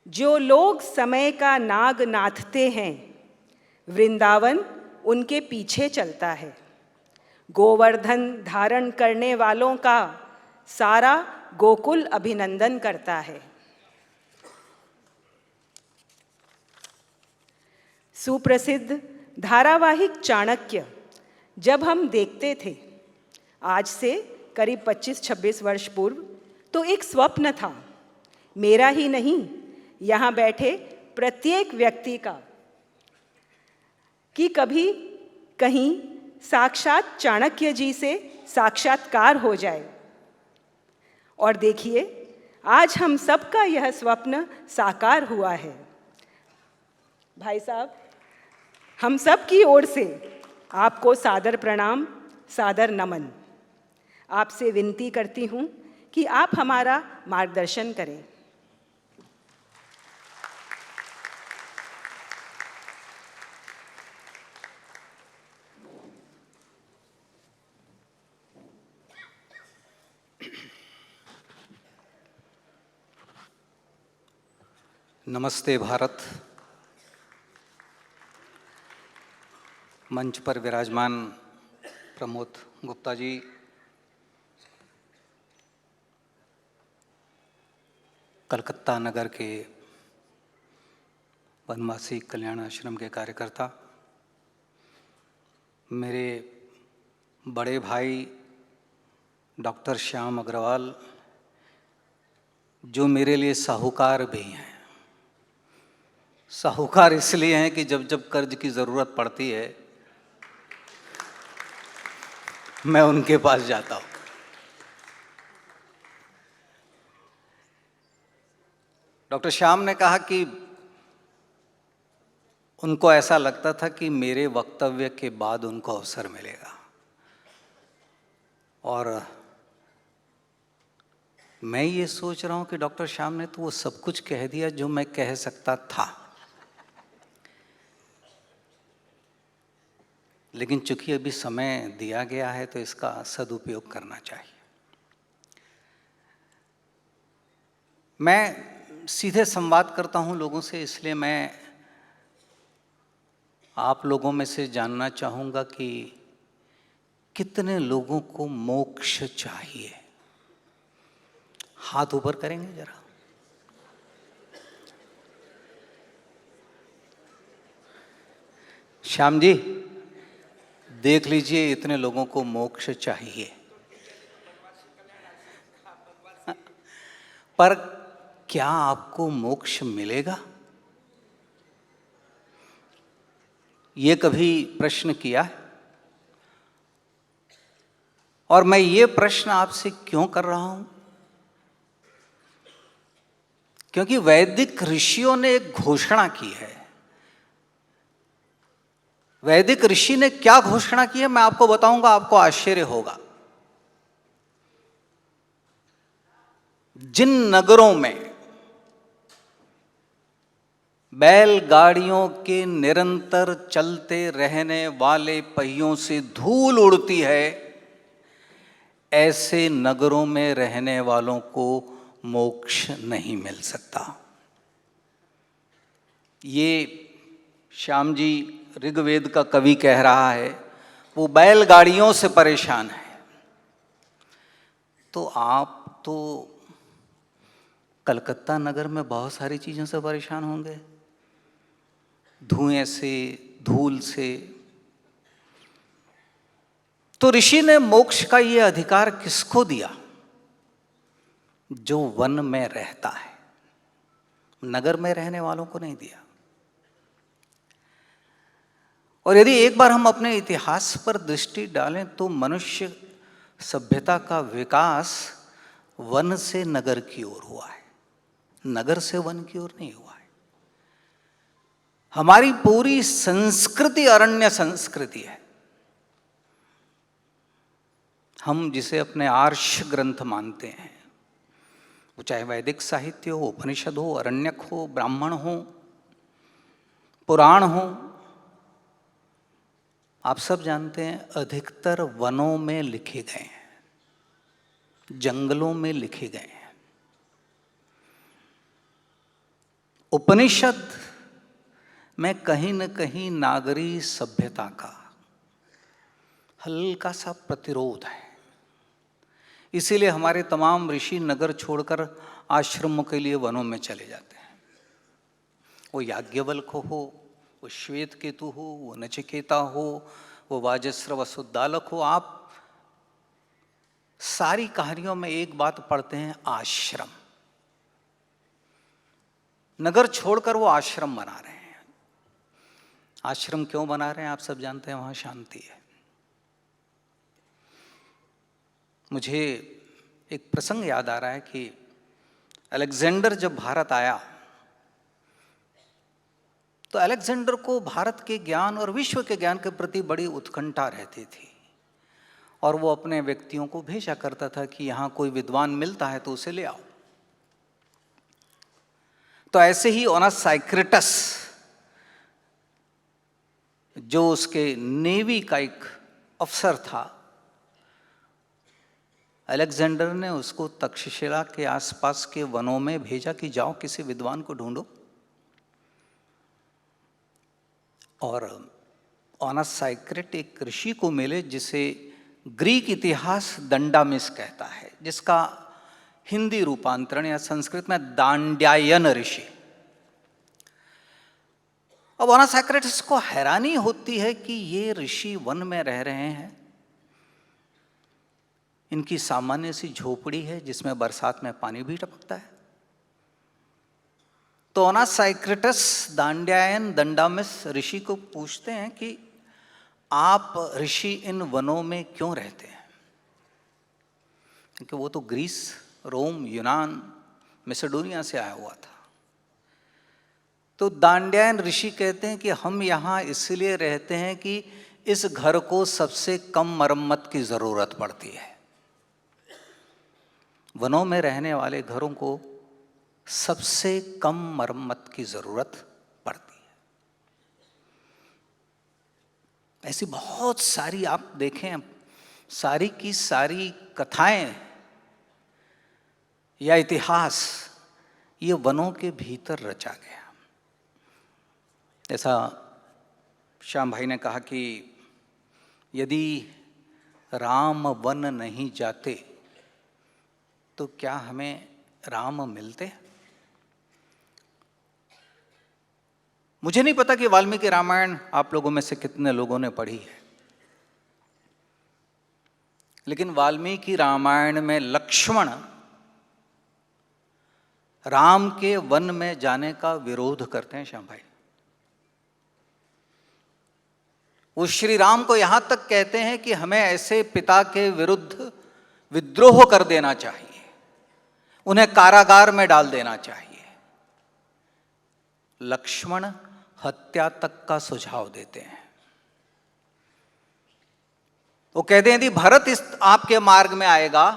जो लोग समय का नाग नाथते हैं, वृंदावन उनके पीछे चलता है। गोवर्धन धारण करने वालों का सारा गोकुल अभिनंदन करता है। सुप्रसिद्ध धारावाहिक चाणक्य जब हम देखते थे आज से करीब 25-26 वर्ष पूर्व, तो एक स्वप्न था, मेरा ही नहीं, यहाँ बैठे प्रत्येक व्यक्ति का, कि कभी कहीं साक्षात चाणक्य जी से साक्षात्कार हो जाए। और देखिए, आज हम सबका यह स्वप्न साकार हुआ है। भाई साहब, हम सब की ओर से आपको सादर प्रणाम, सादर नमन। आपसे विनती करती हूँ कि आप हमारा मार्गदर्शन करें। नमस्ते भारत। मंच पर विराजमान प्रमोद गुप्ता जी, कलकत्ता नगर के वनवासी कल्याण आश्रम के कार्यकर्ता, मेरे बड़े भाई डॉक्टर श्याम अग्रवाल, जो मेरे लिए साहूकार भी हैं। साहूकार इसलिए हैं कि जब जब कर्ज की ज़रूरत पड़ती है मैं उनके पास जाता हूँ। डॉक्टर श्याम ने कहा कि उनको ऐसा लगता था कि मेरे वक्तव्य के बाद उनको अवसर मिलेगा, और मैं ये सोच रहा हूँ कि डॉक्टर श्याम ने तो वो सब कुछ कह दिया जो मैं कह सकता था, लेकिन चूंकि अभी समय दिया गया है तो इसका सदुपयोग करना चाहिए। मैं सीधे संवाद करता हूँ लोगों से, इसलिए मैं आप लोगों में से जानना चाहूँगा कि कितने लोगों को मोक्ष चाहिए। हाथ ऊपर करेंगे जरा। श्याम जी, देख लीजिए, इतने लोगों को मोक्ष चाहिए, पर क्या आपको मोक्ष मिलेगा? ये कभी प्रश्न किया है? और मैं ये प्रश्न आपसे क्यों कर रहा हूं? क्योंकि वैदिक ऋषियों ने एक घोषणा की है। वैदिक ऋषि ने क्या घोषणा की है मैं आपको बताऊंगा, आपको आश्चर्य होगा। जिन नगरों में बैलगाड़ियों के निरंतर चलते रहने वाले पहियों से धूल उड़ती है, ऐसे नगरों में रहने वालों को मोक्ष नहीं मिल सकता। ये श्याम जी ऋग्वेद का कवि कह रहा है, वो बैलगाड़ियों से परेशान है। तो आप तो कलकत्ता नगर में बहुत सारी चीज़ों से परेशान होंगे, धुएं से, धूल से। तो ऋषि ने मोक्ष का ये अधिकार किसको दिया? जो वन में रहता है, नगर में रहने वालों को नहीं दिया। और यदि एक बार हम अपने इतिहास पर दृष्टि डालें तो मनुष्य सभ्यता का विकास वन से नगर की ओर हुआ है, नगर से वन की ओर नहीं हुआ है। हमारी पूरी संस्कृति अरण्य संस्कृति है। हम जिसे अपने आर्ष ग्रंथ मानते हैं, वो चाहे वैदिक साहित्य हो, उपनिषद हो, अरण्यक हो, ब्राह्मण हो, पुराण हो, आप सब जानते हैं अधिकतर वनों में लिखे गए हैं, जंगलों में लिखे गए हैं। उपनिषद में कहीं न कहीं नागरी सभ्यता का हल्का सा प्रतिरोध है। इसीलिए हमारे तमाम ऋषि नगर छोड़कर आश्रमों के लिए वनों में चले जाते हैं। वो याज्ञवल्क हो, वो श्वेत केतु हो, वो नचिकेता हो, वो वाजस्र वसुद्दालक हो, आप सारी कहानियों में एक बात पढ़ते हैं, आश्रम। नगर छोड़कर वो आश्रम बना रहे हैं। आश्रम क्यों बना रहे हैं आप सब जानते हैं, वहां शांति है। मुझे एक प्रसंग याद आ रहा है कि अलेक्जेंडर जब भारत आया तो अलेक्जेंडर को भारत के ज्ञान और विश्व के ज्ञान के प्रति बड़ी उत्कंठा रहती थी, और वो अपने व्यक्तियों को भेजा करता था कि यहाँ कोई विद्वान मिलता है तो उसे ले आओ। तो ऐसे ही ओनासाइक्रिटस, जो उसके नेवी का एक अफसर था, अलेक्जेंडर ने उसको तक्षशिला के आसपास के वनों में भेजा कि जाओ किसी विद्वान को ढूंढो। और ओनासाइक्रिट एक ऋषि को मिले जिसे ग्रीक इतिहास दंडामिस कहता है, जिसका हिंदी रूपांतरण या संस्कृत में दांड्यायन ऋषि। अब ओनासाइक्रिटस को हैरानी होती है कि ये ऋषि वन में रह रहे हैं, इनकी सामान्य सी झोपड़ी है जिसमें बरसात में पानी भी टपकता है। तो ओनासाइक्रिटस दांड्यायन दंडामिस ऋषि को पूछते हैं कि आप ऋषि इन वनों में क्यों रहते हैं, क्योंकि वो तो ग्रीस, रोम, यूनान, मैसेडोनिया से आया हुआ था। तो दांड्यायन ऋषि कहते हैं कि हम यहाँ इसलिए रहते हैं कि इस घर को सबसे कम मरम्मत की जरूरत पड़ती है। वनों में रहने वाले घरों को सबसे कम मरम्मत की जरूरत पड़ती है। ऐसी बहुत सारी आप देखें, सारी की सारी कथाएं या इतिहास ये वनों के भीतर रचा गया। ऐसा श्याम भाई ने कहा कि यदि राम वन नहीं जाते तो क्या हमें राम मिलते? मुझे नहीं पता कि वाल्मीकि रामायण आप लोगों में से कितने लोगों ने पढ़ी है, लेकिन वाल्मीकि रामायण में लक्ष्मण राम के वन में जाने का विरोध करते हैं। श्याम भाई, वो श्री राम को यहां तक कहते हैं कि हमें ऐसे पिता के विरुद्ध विद्रोह कर देना चाहिए, उन्हें कारागार में डाल देना चाहिए। लक्ष्मण हत्या तक का सुझाव देते हैं। वो कहते हैं यदि भरत इस आपके मार्ग में आएगा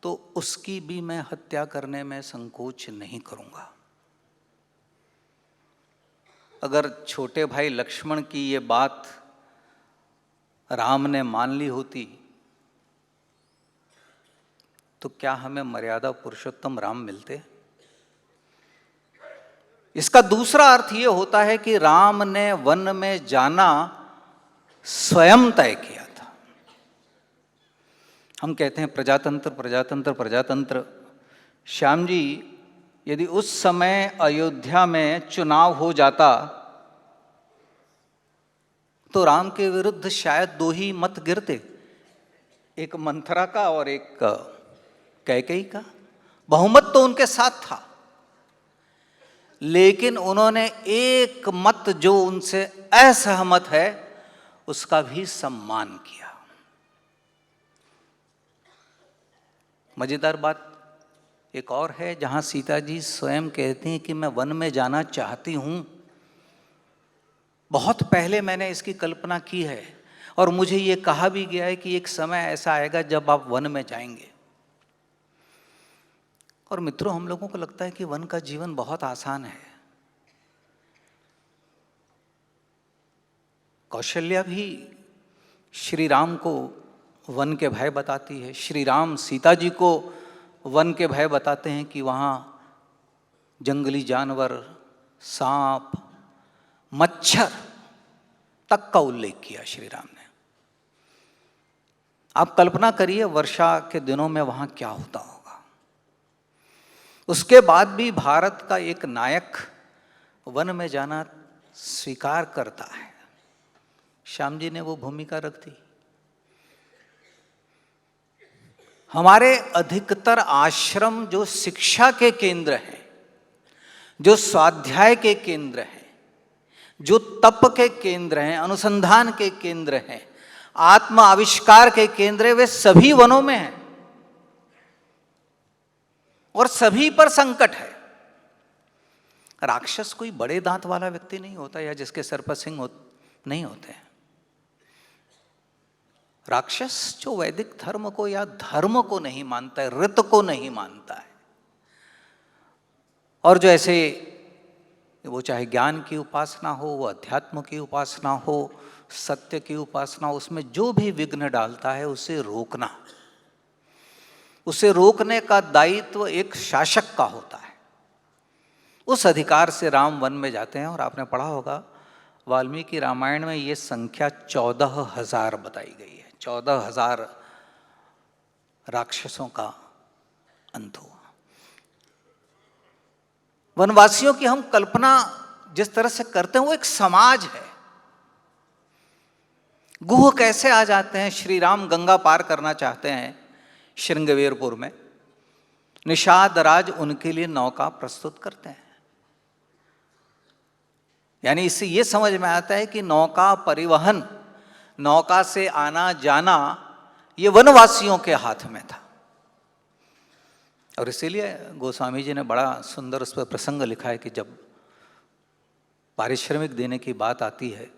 तो उसकी भी मैं हत्या करने में संकोच नहीं करूंगा। अगर छोटे भाई लक्ष्मण की ये बात राम ने मान ली होती तो क्या हमें मर्यादा पुरुषोत्तम राम मिलते? इसका दूसरा अर्थ यह होता है कि राम ने वन में जाना स्वयं तय किया था। हम कहते हैं प्रजातंत्र प्रजातंत्र प्रजातंत्र। श्याम जी, यदि उस समय अयोध्या में चुनाव हो जाता तो राम के विरुद्ध शायद 2 ही मत गिरते, एक मंथरा का और एक कैकेयी का। बहुमत तो उनके साथ था, लेकिन उन्होंने एक मत जो उनसे असहमत है उसका भी सम्मान किया। मजेदार बात एक और है, जहां सीता जी स्वयं कहती हैं कि मैं वन में जाना चाहती हूं। बहुत पहले मैंने इसकी कल्पना की है और मुझे ये कहा भी गया है कि एक समय ऐसा आएगा जब आप वन में जाएंगे। और मित्रों, हम लोगों को लगता है कि वन का जीवन बहुत आसान है। कौशल्या भी श्री राम को वन के भय बताती है। श्री राम सीता जी को वन के भय बताते हैं कि वहाँ जंगली जानवर, सांप, मच्छर तक का उल्लेख किया श्री राम ने। आप कल्पना करिए वर्षा के दिनों में वहां क्या होता होगा। उसके बाद भी भारत का एक नायक वन में जाना स्वीकार करता है। श्याम जी ने वो भूमिका रख दी। हमारे अधिकतर आश्रम जो शिक्षा के केंद्र हैं, जो स्वाध्याय के केंद्र हैं, जो तप के केंद्र हैं, अनुसंधान के केंद्र हैं, आत्म आविष्कार के केंद्र हैं, वे सभी वनों में हैं और सभी पर संकट है। राक्षस कोई बड़े दांत वाला व्यक्ति नहीं होता या जिसके सर पर सिंह नहीं होते हैं। राक्षस जो वैदिक धर्म को या धर्म को नहीं मानता है, ऋत को नहीं मानता है, और जो ऐसे वो चाहे ज्ञान की उपासना हो, वो अध्यात्म की उपासना हो, सत्य की उपासना हो, उसमें जो भी विघ्न डालता है उसे रोकना, उसे रोकने का दायित्व एक शासक का होता है। उस अधिकार से राम वन में जाते हैं। और आपने पढ़ा होगा वाल्मीकि रामायण में ये संख्या 14,000 बताई गई है। 14,000 राक्षसों का अंत हुआ। वनवासियों की हम कल्पना जिस तरह से करते हैं वो एक समाज है। गुह कैसे आ जाते हैं? श्री राम गंगा पार करना चाहते हैं श्रृंगवेरपुर में, निषाद राज उनके लिए नौका प्रस्तुत करते हैं। यानी इससे ये समझ में आता है कि नौका परिवहन, नौका से आना जाना, ये वनवासियों के हाथ में था। और इसीलिए गोस्वामी जी ने बड़ा सुंदर उस पर प्रसंग लिखा है कि जब पारिश्रमिक देने की बात आती है,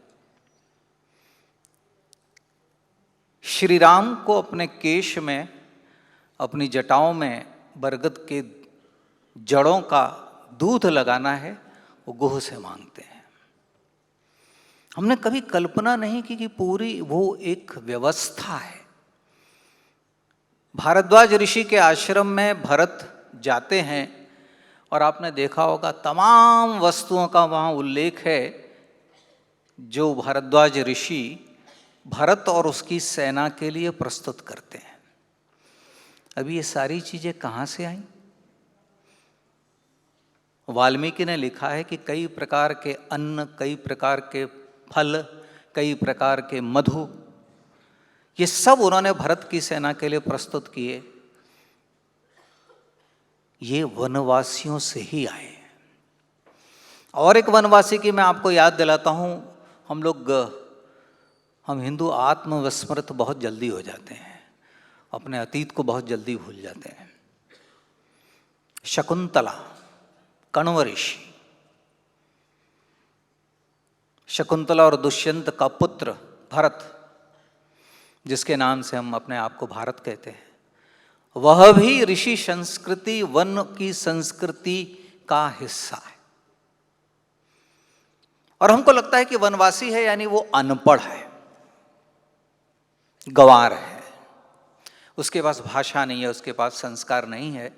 श्री राम को अपने केश में, अपनी जटाओं में बरगद के जड़ों का दूध लगाना है, वो गुह से मांगते हैं। हमने कभी कल्पना नहीं की कि पूरी वो एक व्यवस्था है। भारद्वाज ऋषि के आश्रम में भरत जाते हैं और आपने देखा होगा तमाम वस्तुओं का वहाँ उल्लेख है जो भारद्वाज ऋषि भरत और उसकी सेना के लिए प्रस्तुत करते हैं। अभी ये सारी चीजें कहाँ से आई? वाल्मीकि ने लिखा है कि कई प्रकार के अन्न, कई प्रकार के फल, कई प्रकार के मधु, ये सब उन्होंने भरत की सेना के लिए प्रस्तुत किए। ये वनवासियों से ही आए। और एक वनवासी की मैं आपको याद दिलाता हूं। हम हिंदू आत्मविस्मृत बहुत जल्दी हो जाते हैं, अपने अतीत को बहुत जल्दी भूल जाते हैं। शकुंतला, कण्व ऋषि, शकुंतला और दुष्यंत का पुत्र भरत, जिसके नाम से हम अपने आप को भारत कहते हैं, वह भी ऋषि संस्कृति, वन की संस्कृति का हिस्सा है। और हमको लगता है कि वनवासी है यानी वो अनपढ़ है, गंवार है, उसके पास भाषा नहीं है, उसके पास संस्कार नहीं है।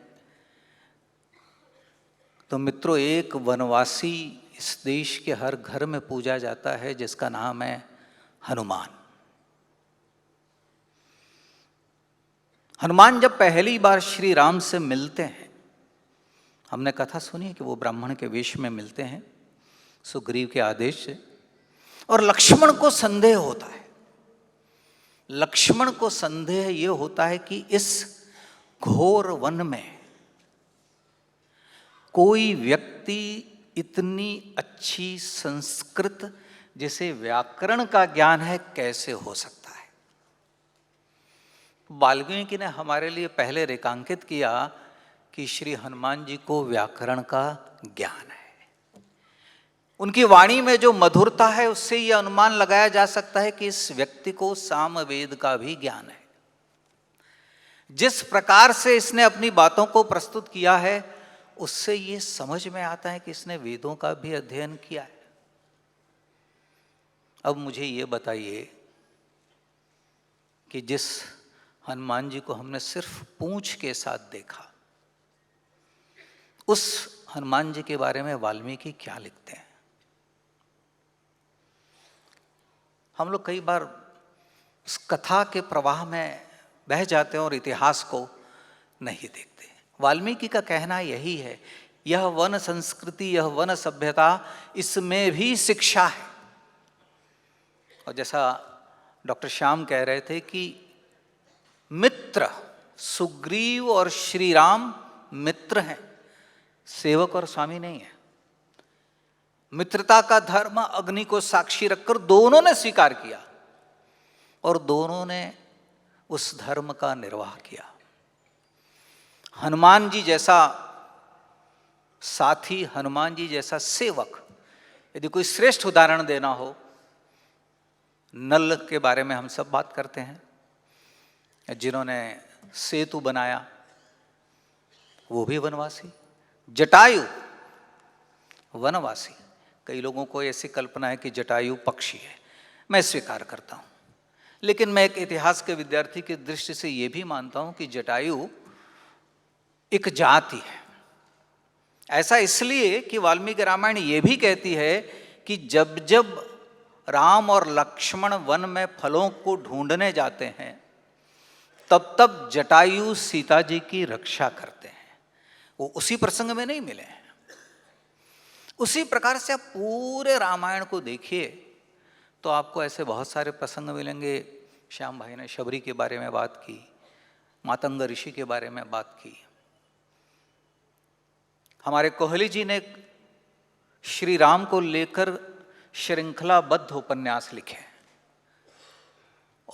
तो मित्रों, एक वनवासी इस देश के हर घर में पूजा जाता है, जिसका नाम है हनुमान। हनुमान जब पहली बार श्री राम से मिलते हैं, हमने कथा सुनी है कि वो ब्राह्मण के वेश में मिलते हैं सुग्रीव के आदेश से, और लक्ष्मण को संदेह होता है। लक्ष्मण को संदेह ये होता है कि इस घोर वन में कोई व्यक्ति इतनी अच्छी संस्कृत, जिसे व्याकरण का ज्ञान है, कैसे हो सकता है। वाल्मीकि ने हमारे लिए पहले रेखांकित किया कि श्री हनुमान जी को व्याकरण का ज्ञान है। उनकी वाणी में जो मधुरता है, उससे यह अनुमान लगाया जा सकता है कि इस व्यक्ति को सामवेद का भी ज्ञान है। जिस प्रकार से इसने अपनी बातों को प्रस्तुत किया है, उससे ये समझ में आता है कि इसने वेदों का भी अध्ययन किया है। अब मुझे ये बताइए कि जिस हनुमान जी को हमने सिर्फ पूंछ के साथ देखा, उस हनुमान जी के बारे में वाल्मीकि क्या लिखते हैं। हम लोग कई बार उस कथा के प्रवाह में बह जाते हैं और इतिहास को नहीं देखते। वाल्मीकि का कहना यही है, यह वन संस्कृति, यह वन सभ्यता, इसमें भी शिक्षा है। और जैसा डॉक्टर श्याम कह रहे थे कि मित्र सुग्रीव और श्री राम मित्र हैं, सेवक और स्वामी नहीं है। मित्रता का धर्म अग्नि को साक्षी रखकर दोनों ने स्वीकार किया और दोनों ने उस धर्म का निर्वाह किया। हनुमान जी जैसा साथी, हनुमान जी जैसा सेवक, यदि कोई श्रेष्ठ उदाहरण देना हो, नल के बारे में हम सब बात करते हैं, जिन्होंने सेतु बनाया वो भी वनवासी। जटायु वनवासी। कई लोगों को ऐसी कल्पना है कि जटायु पक्षी है, मैं स्वीकार करता हूं, लेकिन मैं एक इतिहास के विद्यार्थी की दृष्टि से यह भी मानता हूं कि जटायु एक जाति है। ऐसा इसलिए कि वाल्मीकि रामायण ये भी कहती है कि जब जब राम और लक्ष्मण वन में फलों को ढूंढने जाते हैं तब तब जटायु सीता जी की रक्षा करते हैं। वो उसी प्रसंग में नहीं मिले हैं। उसी प्रकार से आप पूरे रामायण को देखिए तो आपको ऐसे बहुत सारे प्रसंग मिलेंगे। श्याम भाई ने शबरी के बारे में बात की, मातंग ऋषि के बारे में बात की, हमारे कोहली जी ने श्री राम को लेकर श्रृंखलाबद्ध उपन्यास लिखे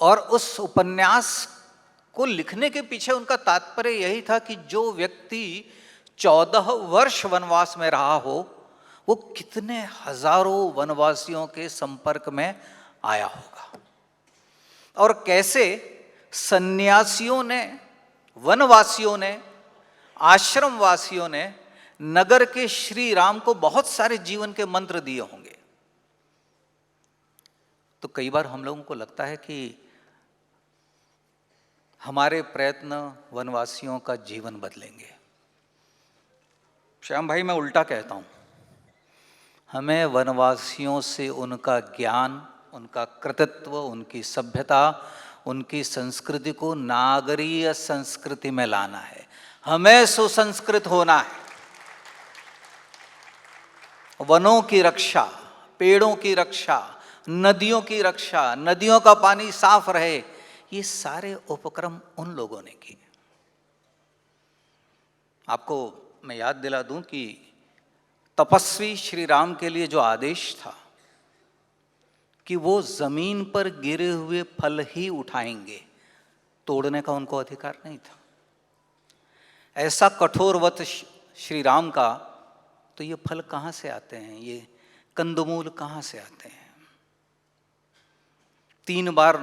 और उस उपन्यास को लिखने के पीछे उनका तात्पर्य यही था कि जो व्यक्ति 14 वर्ष वनवास में रहा हो वो कितने हजारों वनवासियों के संपर्क में आया होगा और कैसे सन्यासियों ने, वनवासियों ने, आश्रमवासियों ने नगर के श्री राम को बहुत सारे जीवन के मंत्र दिए होंगे। तो कई बार हम लोगों को लगता है कि हमारे प्रयत्न वनवासियों का जीवन बदलेंगे। श्याम भाई, मैं उल्टा कहता हूं, हमें वनवासियों से उनका ज्ञान, उनका कृतित्व, उनकी सभ्यता, उनकी संस्कृति को नागरीय संस्कृति में लाना है। हमें सुसंस्कृत होना है। वनों की रक्षा, पेड़ों की रक्षा, नदियों की रक्षा, नदियों का पानी साफ रहे, ये सारे उपक्रम उन लोगों ने किए। आपको मैं याद दिला दूं कि तपस्वी श्री राम के लिए जो आदेश था कि वो जमीन पर गिरे हुए फल ही उठाएंगे, तोड़ने का उनको अधिकार नहीं था। ऐसा कठोर व्रत श्री राम का, तो ये फल कहाँ से आते हैं, ये कंदमूल कहाँ से आते हैं? 3 बार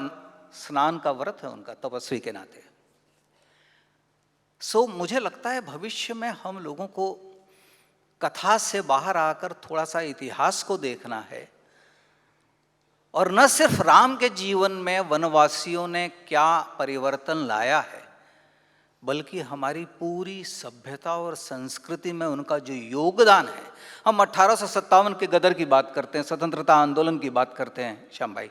स्नान का व्रत है उनका तपस्वी के नाते। मुझे लगता है भविष्य में हम लोगों को कथा से बाहर आकर थोड़ा सा इतिहास को देखना है और न सिर्फ राम के जीवन में वनवासियों ने क्या परिवर्तन लाया है, बल्कि हमारी पूरी सभ्यता और संस्कृति में उनका जो योगदान है। हम 1857 के गदर की बात करते हैं, स्वतंत्रता आंदोलन की बात करते हैं श्याम भाई,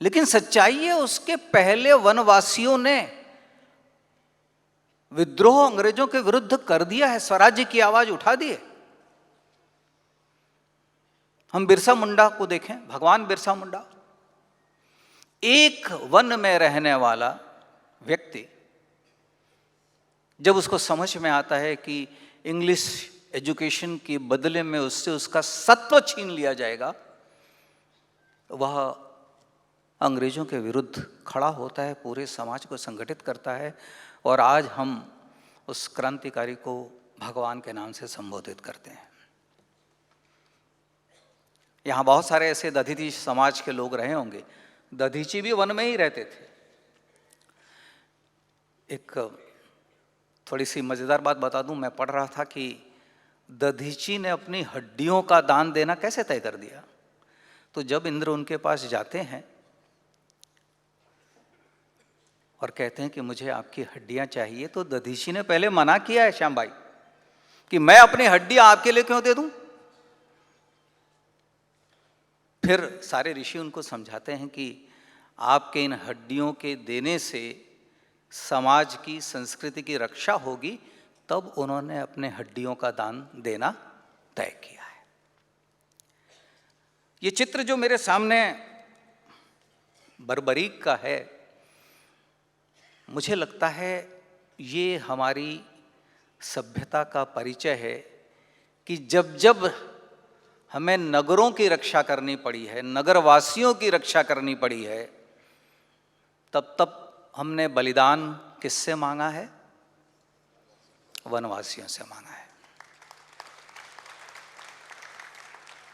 लेकिन सच्चाई है उसके पहले वनवासियों ने विद्रोह अंग्रेजों के विरुद्ध कर दिया है, स्वराज्य की आवाज उठा दी है। हम बिरसा मुंडा को देखें, भगवान बिरसा मुंडा, एक वन में रहने वाला व्यक्ति, जब उसको समझ में आता है कि इंग्लिश एजुकेशन के बदले में उससे उसका सत्व छीन लिया जाएगा, वह अंग्रेजों के विरुद्ध खड़ा होता है, पूरे समाज को संगठित करता है और आज हम उस क्रांतिकारी को भगवान के नाम से संबोधित करते हैं। यहाँ बहुत सारे ऐसे दधीची समाज के लोग रहे होंगे। दधीची भी वन में ही रहते थे। एक थोड़ी सी मज़ेदार बात बता दूं, मैं पढ़ रहा था कि दधीची ने अपनी हड्डियों का दान देना कैसे तय कर दिया। तो जब इंद्र उनके पास जाते हैं और कहते हैं कि मुझे आपकी हड्डियां चाहिए, तो दधीची ने पहले मना किया है श्याम भाई, कि मैं अपनी हड्डी आपके लिए क्यों दे दूं? फिर सारे ऋषि उनको समझाते हैं कि आपके इन हड्डियों के देने से समाज की संस्कृति की रक्षा होगी, तब उन्होंने अपने हड्डियों का दान देना तय किया है। ये चित्र जो मेरे सामने बर्बरीक का है, मुझे लगता है ये हमारी सभ्यता का परिचय है कि जब जब हमें नगरों की रक्षा करनी पड़ी है, नगरवासियों की रक्षा करनी पड़ी है, तब तब हमने बलिदान किससे मांगा है? वनवासियों से मांगा है।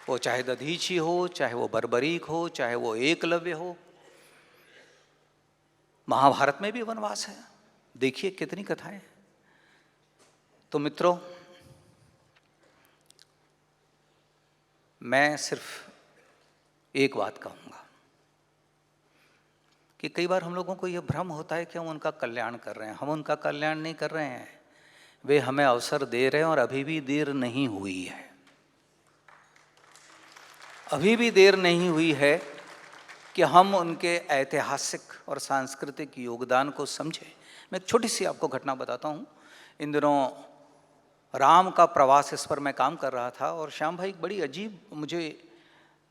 वो चाहे दधीची हो, चाहे वो बर्बरीक हो, चाहे वो एकलव्य हो। महाभारत में भी वनवास है, देखिए कितनी कथाएं। तो मित्रों, मैं सिर्फ एक बात कहूंगा कि कई बार हम लोगों को यह भ्रम होता है कि हम उनका कल्याण कर रहे हैं। हम उनका कल्याण नहीं कर रहे हैं, वे हमें अवसर दे रहे हैं और अभी भी देर नहीं हुई है। अभी भी देर नहीं हुई है कि हम उनके ऐतिहासिक और सांस्कृतिक योगदान को समझें। मैं एक छोटी सी आपको घटना बताता हूँ। इन दिनों राम का प्रवास, इस पर मैं काम कर रहा था और श्याम भाई एक बड़ी अजीब मुझे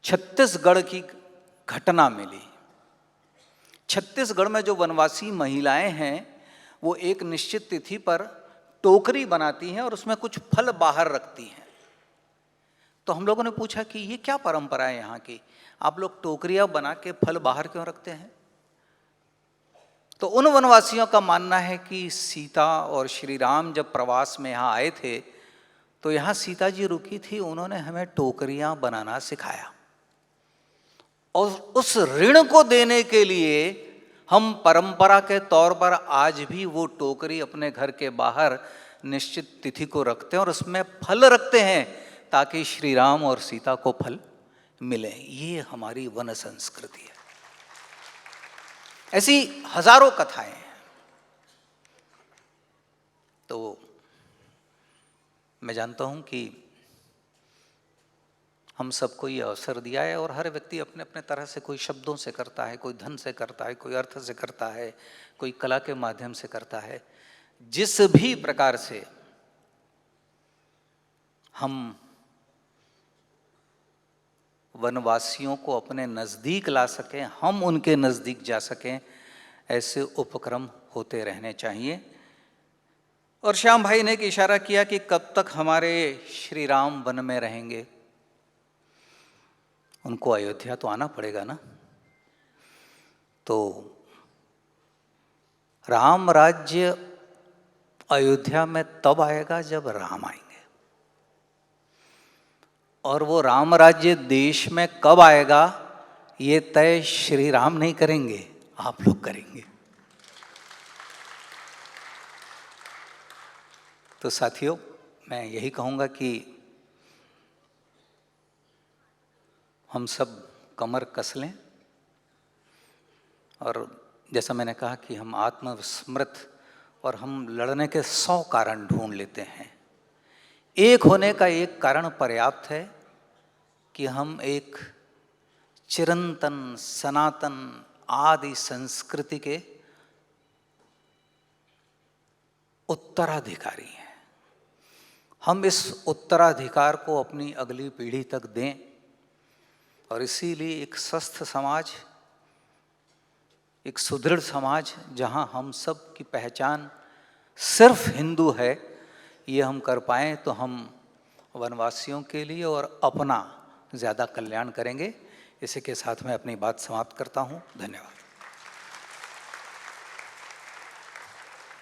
छत्तीसगढ़ की घटना मिली। छत्तीसगढ़ में जो वनवासी महिलाएं हैं वो एक निश्चित तिथि पर टोकरी बनाती हैं और उसमें कुछ फल बाहर रखती हैं। तो हम लोगों ने पूछा कि ये क्या परंपरा है यहाँ की, आप लोग टोकरियां बना के फल बाहर क्यों रखते हैं? तो उन वनवासियों का मानना है कि सीता और श्री राम जब प्रवास में यहाँ आए थे तो यहाँ सीता जी रुकी थी, उन्होंने हमें टोकरियां बनाना सिखाया और उस ऋण को देने के लिए हम परंपरा के तौर पर आज भी वो टोकरी अपने घर के बाहर निश्चित तिथि को रखते हैं और उसमें फल रखते हैं ताकि श्री राम और सीता को फल मिले। ये हमारी वन संस्कृति है। ऐसी हजारों कथाएं हैं। तो मैं जानता हूं कि हम सबको ये अवसर दिया है और हर व्यक्ति अपने अपने तरह से, कोई शब्दों से करता है, कोई धन से करता है, कोई अर्थ से करता है, कोई कला के माध्यम से करता है। जिस भी प्रकार से हम वनवासियों को अपने नज़दीक ला सकें, हम उनके नज़दीक जा सकें, ऐसे उपक्रम होते रहने चाहिए। और श्याम भाई ने एक इशारा किया कि कब तक हमारे श्री राम वन में रहेंगे, उनको अयोध्या तो आना पड़ेगा ना। तो राम राज्य अयोध्या में तब आएगा जब राम आएंगे, और वो राम राज्य देश में कब आएगा ये तय श्री राम नहीं करेंगे, आप लोग करेंगे। तो साथियों, मैं यही कहूँगा कि हम सब कमर कस लें और जैसा मैंने कहा कि हम आत्मविस्मृत और हम लड़ने के 100 कारण ढूंढ लेते हैं। एक होने का एक कारण पर्याप्त है कि हम एक चिरंतन सनातन आदि संस्कृति के उत्तराधिकारी हैं। हम इस उत्तराधिकार को अपनी अगली पीढ़ी तक दें और इसीलिए एक स्वस्थ समाज, एक सुदृढ़ समाज जहां हम सब की पहचान सिर्फ हिंदू है, ये हम कर पाएं तो हम वनवासियों के लिए और अपना ज़्यादा कल्याण करेंगे। इसी के साथ मैं अपनी बात समाप्त करता हूं। धन्यवाद।